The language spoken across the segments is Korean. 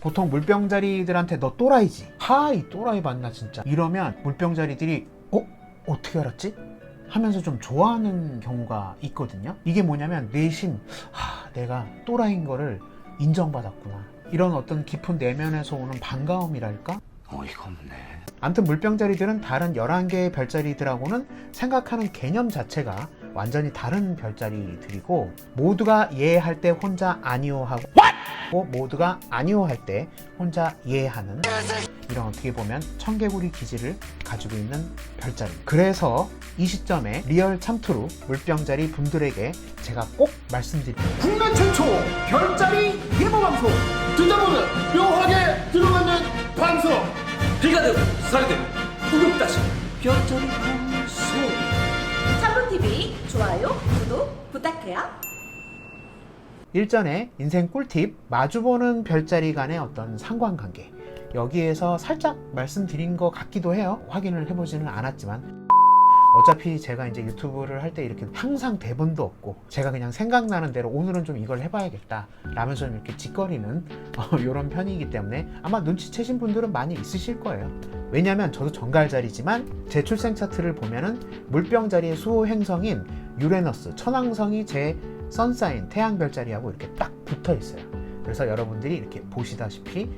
보통 물병자리들한테 너 또라이지? 이 또라이 맞나 진짜? 이러면 물병자리들이 어떻게 알았지? 하면서 좀 좋아하는 경우가 있거든요. 이게 뭐냐면 내심 내가 또라이인 거를 인정받았구나, 이런 어떤 깊은 내면에서 오는 반가움이랄까? 어이가 없네. 아무튼 물병자리들은 다른 11개의 별자리들하고는 생각하는 개념 자체가 완전히 다른 별자리들이고, 모두가 예할 때 혼자 아니오 하고 모두가 아니오 할 때 혼자 예하는, 이런 어떻게 보면 청개구리 기질을 가지고 있는 별자리. 그래서 이 시점에 리얼 참트루 물병자리 분들에게 제가 꼭 말씀드립니다. 국내 최초 별자리 예보 방송, 듣다 보면 묘하게 들어가는 방송. 비가되고 살되고 구독다시 별자리 방송. 참부TV 좋아요, 구독 부탁해요. 일전에 인생 꿀팁, 마주보는 별자리 간의 어떤 상관관계, 여기에서 살짝 말씀드린 것 같기도 해요. 확인을 해보지는 않았지만, 어차피 제가 이제 유튜브를 할 때 이렇게 항상 대본도 없고 제가 그냥 생각나는 대로 오늘은 좀 이걸 해봐야겠다 라면서 좀 이렇게 짓거리는 이런 편이기 때문에 아마 눈치채신 분들은 많이 있으실 거예요. 왜냐면 저도 정갈자리지만 제 출생 차트를 보면은 물병자리의 수호 행성인 유레너스, 천왕성이 제 선사인 태양별자리하고 이렇게 딱 붙어 있어요. 그래서 여러분들이 이렇게 보시다시피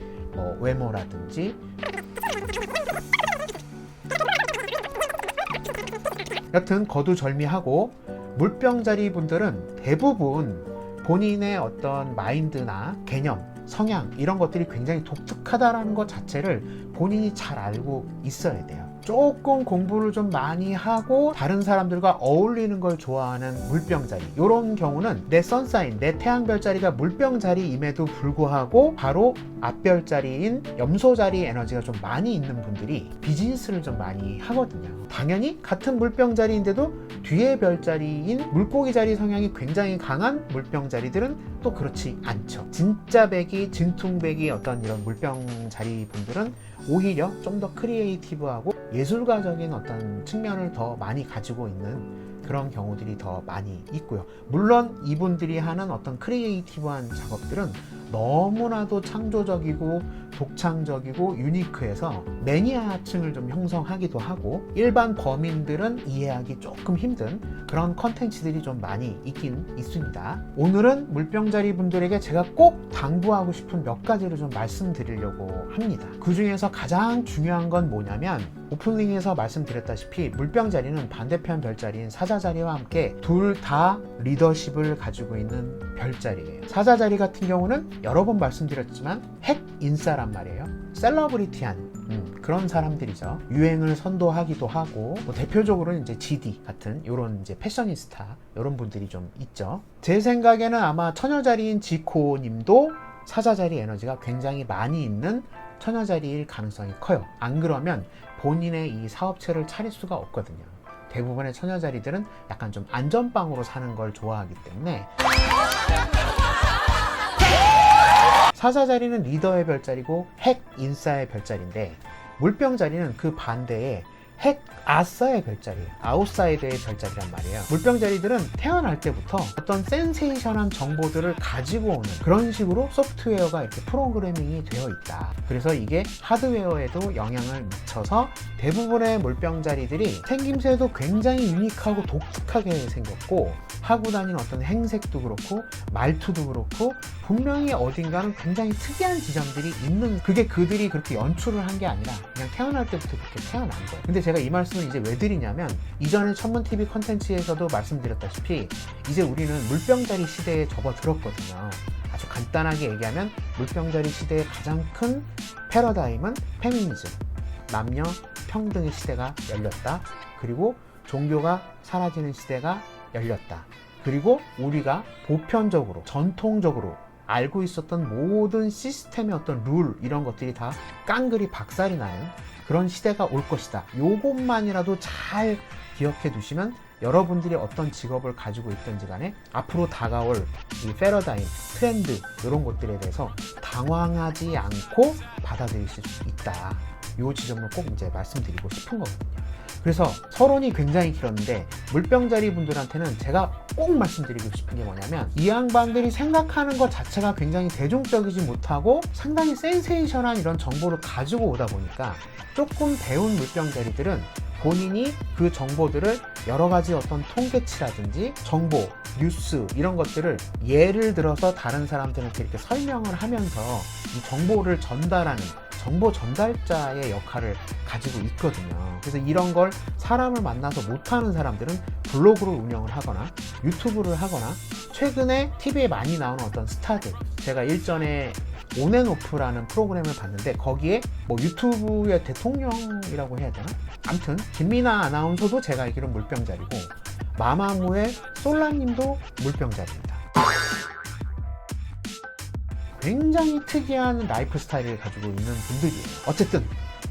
외모라든지 여튼 거두절미하고, 물병자리 분들은 대부분 본인의 어떤 마인드나 개념, 성향 이런 것들이 굉장히 독특하다는 것 자체를 본인이 잘 알고 있어야 돼요. 조금 공부를 좀 많이 하고 다른 사람들과 어울리는 걸 좋아하는 물병자리, 이런 경우는 내 선사인, 내 태양별자리가 물병자리임에도 불구하고 바로 앞별자리인 염소자리 에너지가 좀 많이 있는 분들이 비즈니스를 좀 많이 하거든요. 당연히 같은 물병자리인데도 뒤에 별자리인 물고기자리 성향이 굉장히 강한 물병자리들은 또 그렇지 않죠. 진짜 백이, 진퉁백이 어떤 이런 물병자리 분들은 오히려 좀 더 크리에이티브하고 예술가적인 어떤 측면을 더 많이 가지고 있는 그런 경우들이 더 많이 있고요. 물론 이분들이 하는 어떤 크리에이티브한 작업들은 너무나도 창조적이고 독창적이고 유니크해서 매니아층을 좀 형성하기도 하고, 일반 범인들은 이해하기 조금 힘든 그런 컨텐츠들이 좀 많이 있긴 있습니다. 오늘은 물병자리 분들에게 제가 꼭 당부하고 싶은 몇 가지를 좀 말씀드리려고 합니다. 그 중에서 가장 중요한 건 뭐냐면, 오프닝에서 말씀드렸다시피 물병자리는 반대편 별자리인 사자자리와 함께 둘 다 리더십을 가지고 있는 별자리예요. 사자자리 같은 경우는 여러 번 말씀드렸지만 핵 인싸란 말이에요. 셀러브리티한 그런 사람들이죠. 유행을 선도하기도 하고, 대표적으로는 이제 GD 같은 이런 이제 패셔니스타 이런 분들이 좀 있죠. 제 생각에는 아마 처녀자리인 지코님도 사자자리 에너지가 굉장히 많이 있는 처녀자리일 가능성이 커요. 안 그러면 본인의 이 사업체를 차릴 수가 없거든요. 대부분의 처녀자리들은 약간 좀 안전빵으로 사는 걸 좋아하기 때문에. 사자자리는 리더의 별자리고 핵 인싸의 별자리인데, 물병자리는 그 반대에 핵 아싸의 별자리예요. 아웃사이더의 별자리란 말이에요. 물병자리들은 태어날 때부터 어떤 센세이션한 정보들을 가지고 오는 그런 식으로 소프트웨어가 이렇게 프로그래밍이 되어 있다. 그래서 이게 하드웨어에도 영향을 미쳐서 대부분의 물병자리들이 생김새도 굉장히 유니크하고 독특하게 생겼고, 하고 다니는 어떤 행색도 그렇고 말투도 그렇고 분명히 어딘가는 굉장히 특이한 지점들이 있는, 그게 그들이 그렇게 연출을 한 게 아니라 그냥 태어날 때부터 그렇게 태어난 거예요. 근데 제가 이 말씀을 이제 왜 드리냐면, 이전에 천문TV 컨텐츠에서도 말씀드렸다시피 이제 우리는 물병자리 시대에 접어들었거든요. 아주 간단하게 얘기하면 물병자리 시대의 가장 큰 패러다임은 페미니즘, 남녀 평등의 시대가 열렸다. 그리고 종교가 사라지는 시대가 열렸다. 그리고 우리가 보편적으로 전통적으로 알고 있었던 모든 시스템의 어떤 룰, 이런 것들이 다 깡그리 박살이 나는 그런 시대가 올 것이다. 요것만이라도 잘 기억해 두시면 여러분들이 어떤 직업을 가지고 있든지 간에 앞으로 다가올 이 패러다임, 트렌드 이런 것들에 대해서 당황하지 않고 받아들이실 수 있다. 요 지점을 꼭 이제 말씀드리고 싶은 거거든요. 그래서 서론이 굉장히 길었는데 물병자리 분들한테는 제가 꼭 말씀드리고 싶은 게 뭐냐면 이 양반들이 생각하는 것 자체가 굉장히 대중적이지 못하고 상당히 센세이션한 이런 정보를 가지고 오다 보니까 조금 배운 물병자리들은 본인이 그 정보들을 여러 가지 어떤 통계치라든지 정보, 뉴스 이런 것들을 예를 들어서 다른 사람들한테 이렇게 설명을 하면서 이 정보를 전달하는 정보 전달자의 역할을 가지고 있거든요. 그래서 이런 걸 사람을 만나서 못하는 사람들은 블로그를 운영을 하거나 유튜브를 하거나 최근에 TV에 많이 나오는 어떤 스타들, 제가 일전에 온앤오프라는 프로그램을 봤는데 거기에 뭐 유튜브의 대통령이라고 해야 되나? 아무튼 김미나 아나운서도 제가 알기로는 물병자리고 마마무의 솔라님도 물병자리입니다. 굉장히 특이한 라이프 스타일을 가지고 있는 분들이에요. 어쨌든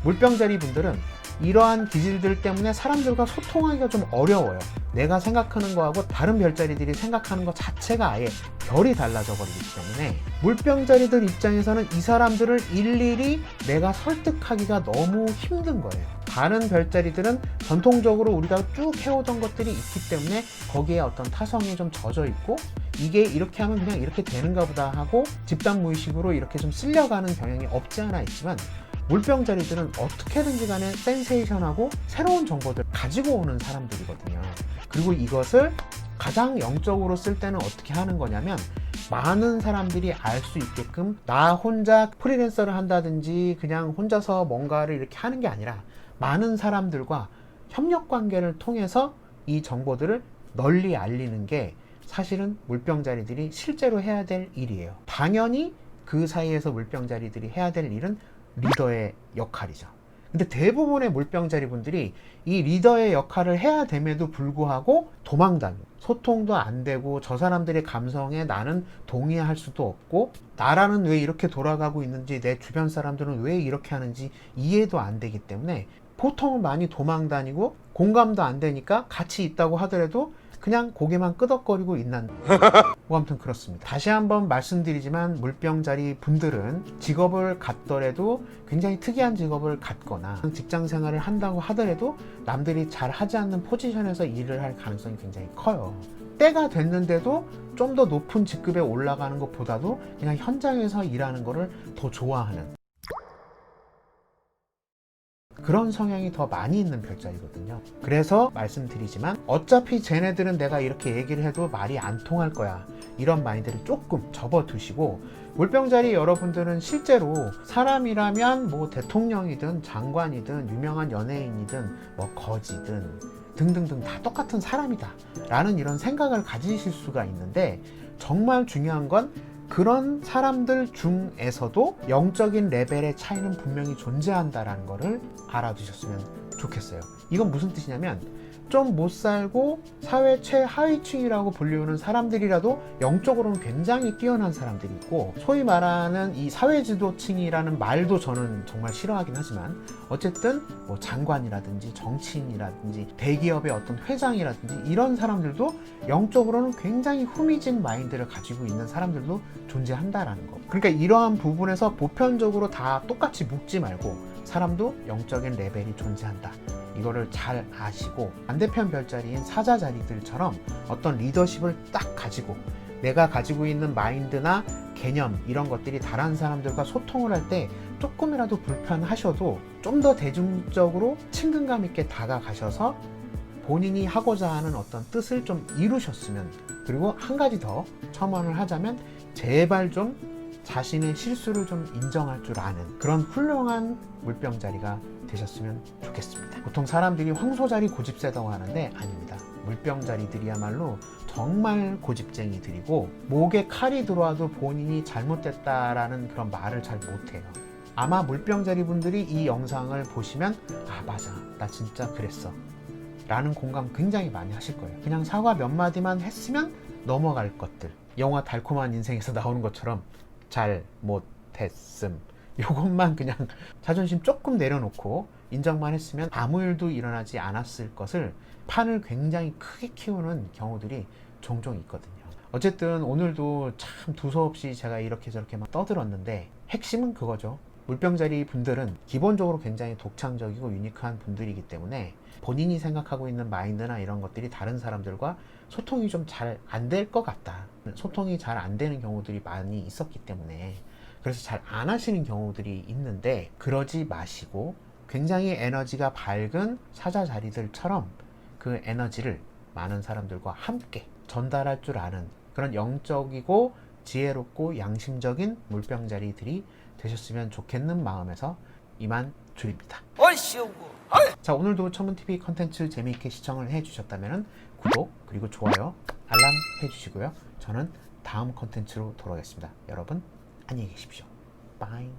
물병자리 분들은 이러한 기질들 때문에 사람들과 소통하기가 좀 어려워요. 내가 생각하는 거하고 다른 별자리들이 생각하는 것 자체가 아예 결이 달라져 버리기 때문에 물병자리들 입장에서는 이 사람들을 일일이 내가 설득하기가 너무 힘든 거예요. 다른 별자리들은 전통적으로 우리가 쭉 해오던 것들이 있기 때문에 거기에 어떤 타성이 좀 젖어 있고 이게 이렇게 하면 그냥 이렇게 되는가 보다 하고 집단 무의식으로 이렇게 좀 쓸려가는 경향이 없지 않아 있지만 물병자리들은 어떻게든지 간에 센세이션하고 새로운 정보들 가지고 오는 사람들이거든요. 그리고 이것을 가장 영적으로 쓸 때는 어떻게 하는 거냐면 많은 사람들이 알 수 있게끔 나 혼자 프리랜서를 한다든지 그냥 혼자서 뭔가를 이렇게 하는 게 아니라 많은 사람들과 협력 관계를 통해서 이 정보들을 널리 알리는 게 사실은 물병자리들이 실제로 해야 될 일이에요. 당연히 그 사이에서 물병자리들이 해야 될 일은 리더의 역할이죠. 근데 대부분의 물병자리 분들이 이 리더의 역할을 해야 됨에도 불구하고 도망다니고 소통도 안 되고 저 사람들의 감성에 나는 동의할 수도 없고 나라는 왜 이렇게 돌아가고 있는지 내 주변 사람들은 왜 이렇게 하는지 이해도 안 되기 때문에 보통은 많이 도망다니고 공감도 안 되니까 같이 있다고 하더라도 그냥 고개만 끄덕거리고 있는 뭐 아무튼 그렇습니다. 다시 한번 말씀드리지만 물병자리 분들은 직업을 갖더라도 굉장히 특이한 직업을 갖거나 직장 생활을 한다고 하더라도 남들이 잘 하지 않는 포지션에서 일을 할 가능성이 굉장히 커요. 때가 됐는데도 좀 더 높은 직급에 올라가는 것보다도 그냥 현장에서 일하는 거를 더 좋아하는 그런 성향이 더 많이 있는 별자리거든요. 그래서 말씀드리지만 어차피 쟤네들은 내가 이렇게 얘기를 해도 말이 안 통할 거야 이런 마인드를 조금 접어두시고 물병자리 여러분들은 실제로 사람이라면 뭐 대통령이든 장관이든 유명한 연예인이든 뭐 거지든 등등등 다 똑같은 사람이다 라는 이런 생각을 가지실 수가 있는데 정말 중요한 건 그런 사람들 중에서도 영적인 레벨의 차이는 분명히 존재한다라는 것을 알아두셨으면 좋겠어요. 이건 무슨 뜻이냐면 좀 못 살고 사회 최하위층이라고 불리우는 사람들이라도 영적으로는 굉장히 뛰어난 사람들이 있고 소위 말하는 이 사회지도층이라는 말도 저는 정말 싫어하긴 하지만 어쨌든 뭐 장관이라든지 정치인이라든지 대기업의 어떤 회장이라든지 이런 사람들도 영적으로는 굉장히 후미진 마인드를 가지고 있는 사람들도 존재한다라는 거. 그러니까 이러한 부분에서 보편적으로 다 똑같이 묶지 말고 사람도 영적인 레벨이 존재한다. 이거를 잘 아시고 반대편 별자리인 사자자리들처럼 어떤 리더십을 딱 가지고 내가 가지고 있는 마인드나 개념 이런 것들이 다른 사람들과 소통을 할 때 조금이라도 불편하셔도 좀 더 대중적으로 친근감 있게 다가가셔서 본인이 하고자 하는 어떤 뜻을 좀 이루셨으면 그리고 한 가지 더 첨언을 하자면 제발 좀 자신의 실수를 좀 인정할 줄 아는 그런 훌륭한 물병자리가 되셨으면 좋겠습니다. 보통 사람들이 황소자리 고집세다고 하는데 아닙니다. 물병자리들이야말로 정말 고집쟁이들이고 목에 칼이 들어와도 본인이 잘못됐다라는 그런 말을 잘 못해요. 아마 물병자리 분들이 이 영상을 보시면 아 맞아 나 진짜 그랬어 라는 공감 굉장히 많이 하실 거예요. 그냥 사과 몇 마디만 했으면 넘어갈 것들 영화 달콤한 인생에서 나오는 것처럼 잘못했음 요것만 그냥 자존심 조금 내려놓고 인정만 했으면 아무 일도 일어나지 않았을 것을 판을 굉장히 크게 키우는 경우들이 종종 있거든요. 어쨌든 오늘도 참 두서없이 제가 이렇게 저렇게 막 떠들었는데 핵심은 그거죠. 물병자리 분들은 기본적으로 굉장히 독창적이고 유니크한 분들이기 때문에 본인이 생각하고 있는 마인드나 이런 것들이 다른 사람들과 소통이 좀 잘 안 될 것 같다. 소통이 잘 안 되는 경우들이 많이 있었기 때문에 그래서 잘 안 하시는 경우들이 있는데 그러지 마시고 굉장히 에너지가 밝은 사자자리들처럼 그 에너지를 많은 사람들과 함께 전달할 줄 아는 그런 영적이고 지혜롭고 양심적인 물병자리들이 되셨으면 좋겠는 마음에서 이만 드립니다. 자, 오늘도 첨은TV 컨텐츠 재미있게 시청을 해주셨다면 구독 그리고 좋아요 알람 해주시고요. 저는 다음 컨텐츠로 돌아오겠습니다. 여러분 안녕히 계십시오. 바이.